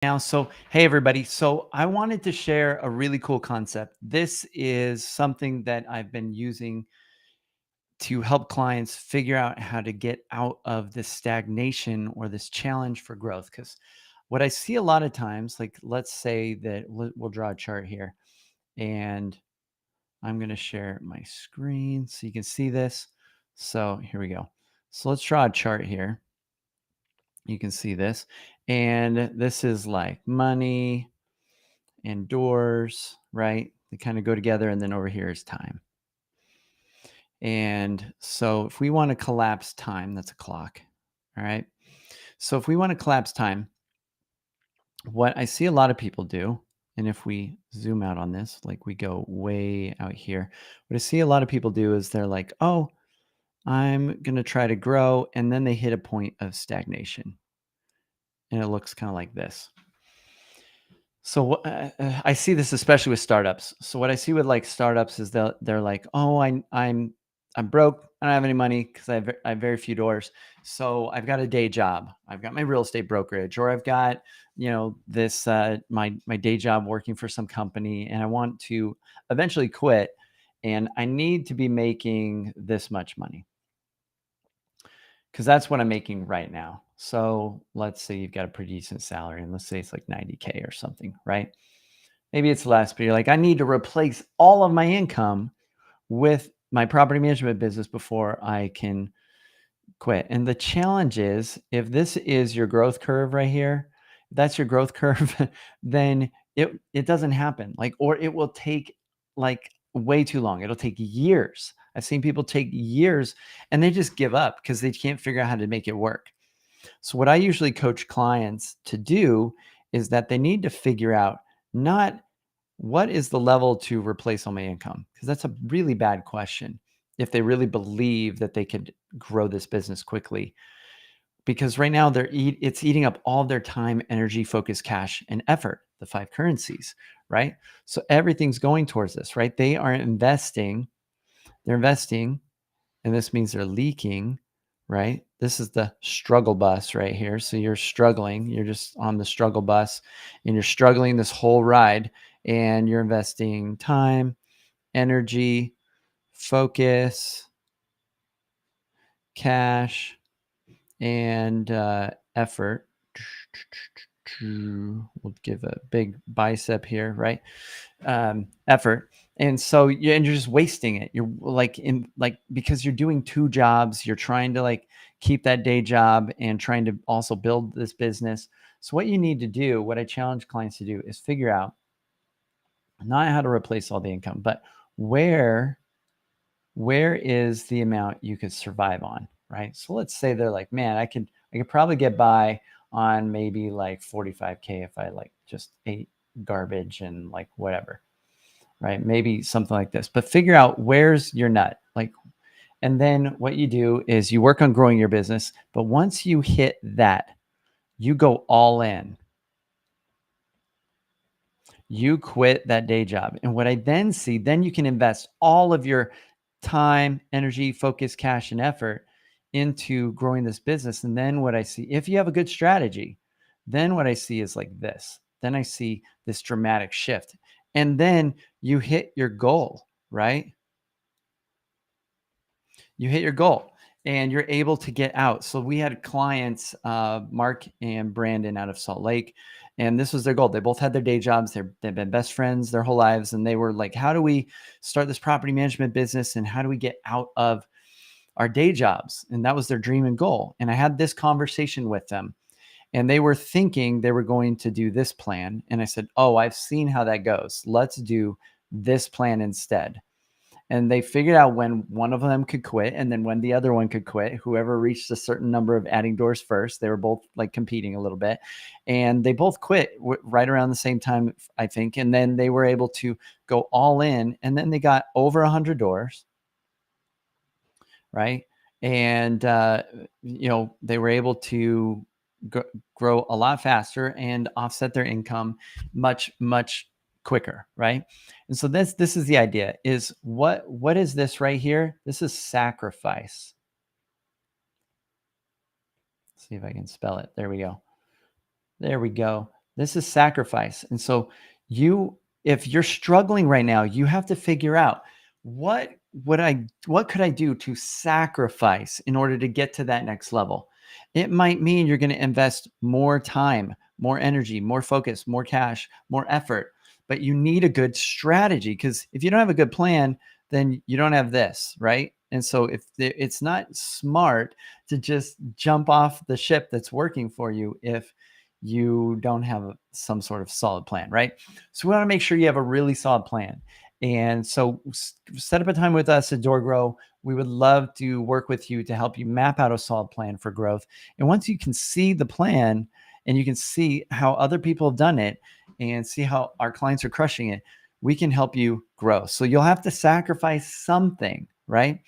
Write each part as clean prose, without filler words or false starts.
Now, hey everybody. So I wanted to share a really cool concept. This is something that I've been using to help clients figure out how to get out of this stagnation or this challenge for growth. Because what I see a lot of times, like let's say that we'll draw a chart here, and I'm going to share my screen so you can see this. So here we go. So let's draw a chart here. You can see this, and this is like money and doors, right? They kind of go together. And then over here is time. And so if we want to collapse time, that's a clock. All right. So if we want to collapse time, what I see a lot of people do, and if we zoom out on this, like we go way out here, what I see a lot of people do is they're like, oh, I'm going to try to grow. And then they hit a point of stagnation. And it looks kind of like this. So I see this especially with startups. So what I see with like startups is they're like, oh, I'm broke. I don't have any money because I have very few doors. So I've got a day job. I've got my real estate brokerage, or I've got this my day job working for some company, and I want to eventually quit, and I need to be making this much money because that's what I'm making right now. So let's say you've got a pretty decent salary, and let's say it's like 90K or something, right? Maybe it's less, but you're like, I need to replace all of my income with my property management business before I can quit. And the challenge is, if this is your growth curve right here, if that's your growth curve, then it doesn't happen. Like, or it will take like way too long. It'll take years. I've seen people take years and they just give up because they can't figure out how to make it work. So what I usually coach clients to do is that they need to figure out not what is the level to replace all my income, because that's a really bad question if they really believe that they could grow this business quickly, because right now it's eating up all their time, energy, focus, cash, and effort, the five currencies, right? So everything's going towards this, right? They're investing, and this means they're leaking, right? This is the struggle bus right here. So you're struggling, you're just on the struggle bus, and you're struggling this whole ride, and you're investing time, energy, focus, cash, and effort. We'll give a big bicep here, right? Effort. And so you're just wasting it. You're because you're doing two jobs, you're trying to like keep that day job and trying to also build this business. So what you need to do, what I challenge clients to do, is figure out not how to replace all the income, but where is the amount you could survive on, right? So let's say they're like, man, I could probably get by on maybe like 45K if I like just ate garbage and like whatever, right? Maybe something like this. But figure out where's your nut, like, and then what you do is you work on growing your business. But once you hit that, you go all in. You quit that day job. And what I then see, then you can invest all of your time, energy, focus, cash, and effort into growing this business. And then what I see, if you have a good strategy, then what I see is like this. Then I see this dramatic shift. And then you hit your goal, right? You hit your goal and you're able to get out. So we had clients, Mark and Brandon out of Salt Lake, and this was their goal. They both had their day jobs. They've been best friends their whole lives. And they were like, how do we start this property management business? And how do we get out of our day jobs? And that was their dream and goal. And I had this conversation with them, and they were thinking they were going to do this plan. And I said, oh, I've seen how that goes. Let's do this plan instead. And they figured out when one of them could quit and then when the other one could quit. Whoever reached a certain number of adding doors first, they were both like competing a little bit, and they both quit right around the same time, I think. And then they were able to go all in, and then they got over 100 doors, right? And they were able to grow a lot faster and offset their income much quicker, right? And so this is the idea. Is what is this right here? This is sacrifice. Let's see if I can spell it. There we go. This is sacrifice. And so you if you're struggling right now, you have to figure out what what could I do to sacrifice in order to get to that next level? It might mean you're going to invest more time, more energy, more focus, more cash, more effort, but you need a good strategy because if you don't have a good plan, then you don't have this, right? And so it's not smart to just jump off the ship that's working for you if you don't have some sort of solid plan, right? So we want to make sure you have a really solid plan. And so set up a time with us at DoorGrow. We would love to work with you to help you map out a solid plan for growth. And once you can see the plan and you can see how other people have done it and see how our clients are crushing it, we can help you grow. So you'll have to sacrifice something, right?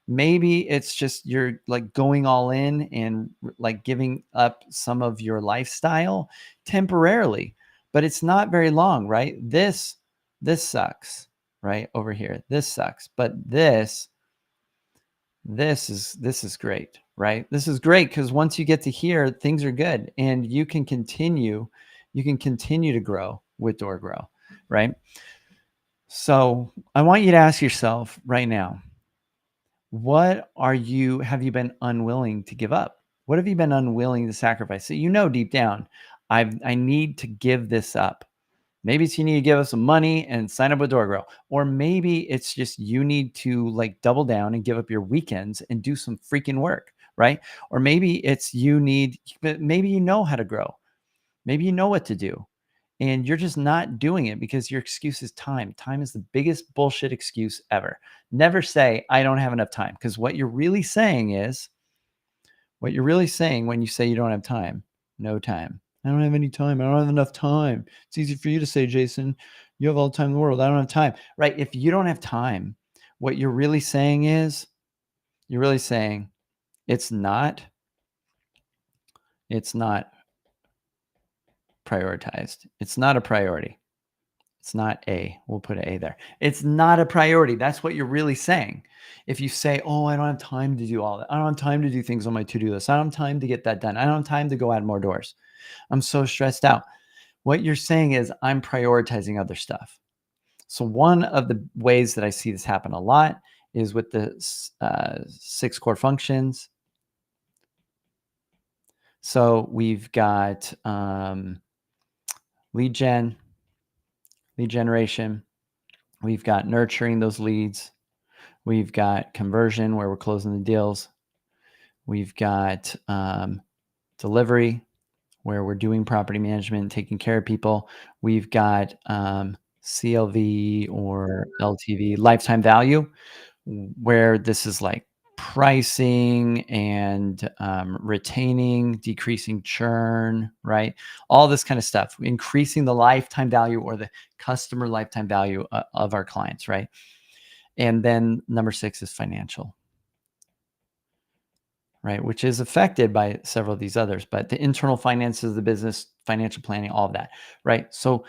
Maybe it's just you're like going all in and like giving up some of your lifestyle temporarily, but it's not very long, right? This sucks, right? Over here. This sucks, but this is great, right? This is great because once you get to here, things are good and you can continue to grow with Door Grow, right? So I want you to ask yourself right now, what have you been unwilling to give up? What have you been unwilling to sacrifice? So you know deep down, I need to give this up. Maybe it's you need to give us some money and sign up with DoorGrow. Or maybe it's just you need to like double down and give up your weekends and do some freaking work, right? Or maybe it's maybe you know how to grow. Maybe you know what to do and you're just not doing it because your excuse is time. Time is the biggest bullshit excuse ever. Never say, I don't have enough time. Because what you're really saying when you say you don't have time, no time. I don't have any time. I don't have enough time. It's easy for you to say, Jason, you have all the time in the world. I don't have time. Right. If you don't have time, what you're really saying is, you're really saying it's not, it's not prioritized. It's not a priority. It's not A. We'll put an A there. It's not a priority. That's what you're really saying. If you say, oh, I don't have time to do all that. I don't have time to do things on my to-do list. I don't have time to get that done. I don't have time to go add more doors. I'm so stressed out. What you're saying is I'm prioritizing other stuff. So one of the ways that I see this happen a lot is with the 6 core functions. So we've got lead generation. We've got nurturing those leads. We've got conversion where we're closing the deals. We've got delivery where we're doing property management, taking care of people. We've got CLV or LTV, lifetime value, where this is like pricing and retaining, decreasing churn, right? All this kind of stuff, increasing the lifetime value or the customer lifetime value of our clients, right? And then number 6 is financial, right? Which is affected by several of these others, but the internal finances of the business, financial planning, all of that, right? So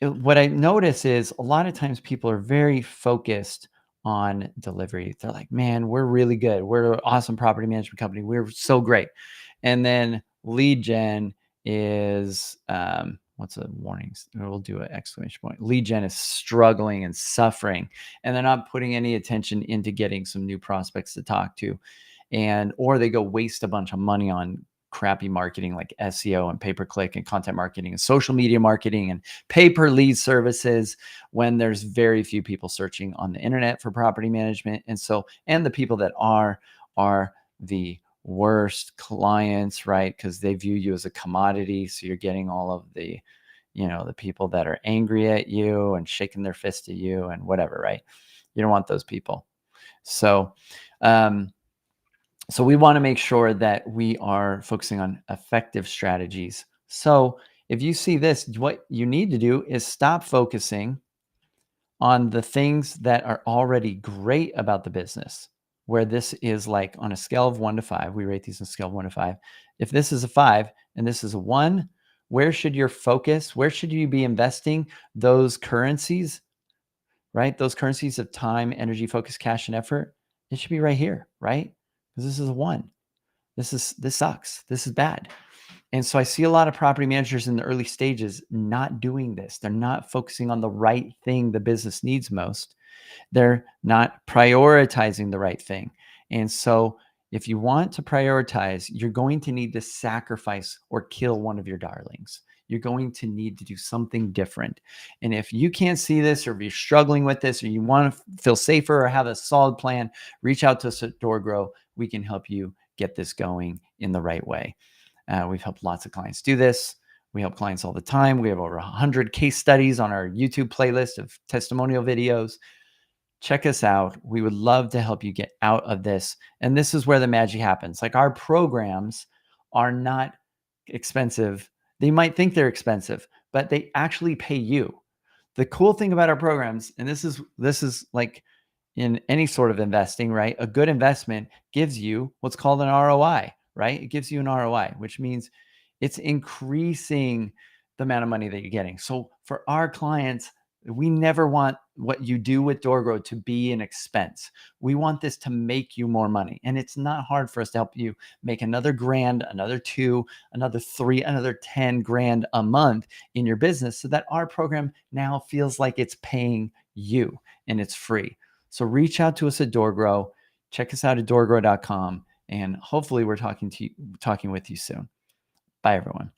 what I notice is a lot of times people are very focused on delivery. They're like, man, we're really good. We're an awesome property management company. We're so great. And then lead gen is what's a warning? We'll do an exclamation point. Lead gen is struggling and suffering, and they're not putting any attention into getting some new prospects to talk to, or they go waste a bunch of money on crappy marketing like SEO and pay-per-click and content marketing and social media marketing and pay-per-lead services when there's very few people searching on the internet for property management. And the people that are the worst clients, right? Because they view you as a commodity. So you're getting all of the people that are angry at you and shaking their fist at you and whatever, right? You don't want those people. So we want to make sure that we are focusing on effective strategies. So if you see this, what you need to do is stop focusing on the things that are already great about the business, where this is like on a scale of 1 to 5. We rate these on a scale of 1 to 5. If this is a 5 and this is a 1, where should your focus, where should you be investing those currencies, right? Those currencies of time, energy, focus, cash, and effort. It should be right here, right? Because this is a 1. This sucks. This is bad. And so I see a lot of property managers in the early stages not doing this. They're not focusing on the right thing the business needs most. They're not prioritizing the right thing. And so if you want to prioritize, you're going to need to sacrifice or kill one of your darlings. You're going to need to do something different. And if you can't see this, or if you're struggling with this, or you want to feel safer or have a solid plan, reach out to us at DoorGrow. We can help you get this going in the right way. We've helped lots of clients do this. We help clients all the time. We have over 100 case studies on our YouTube playlist of testimonial videos. Check us out. We would love to help you get out of this. And this is where the magic happens. Like, our programs are not expensive. They might think they're expensive, but they actually pay you. The cool thing about our programs, and this is like in any sort of investing, right? A good investment gives you what's called an ROI, right? It gives you an ROI, which means it's increasing the amount of money that you're getting. So for our clients, we never want what you do with DoorGrow to be an expense. We want this to make you more money. And it's not hard for us to help you make another grand, another two, another three, another 10 grand a month in your business, so that our program now feels like it's paying you and it's free. So reach out to us at DoorGrow. Check us out at doorgrow.com. And hopefully we're talking with you soon. Bye, everyone.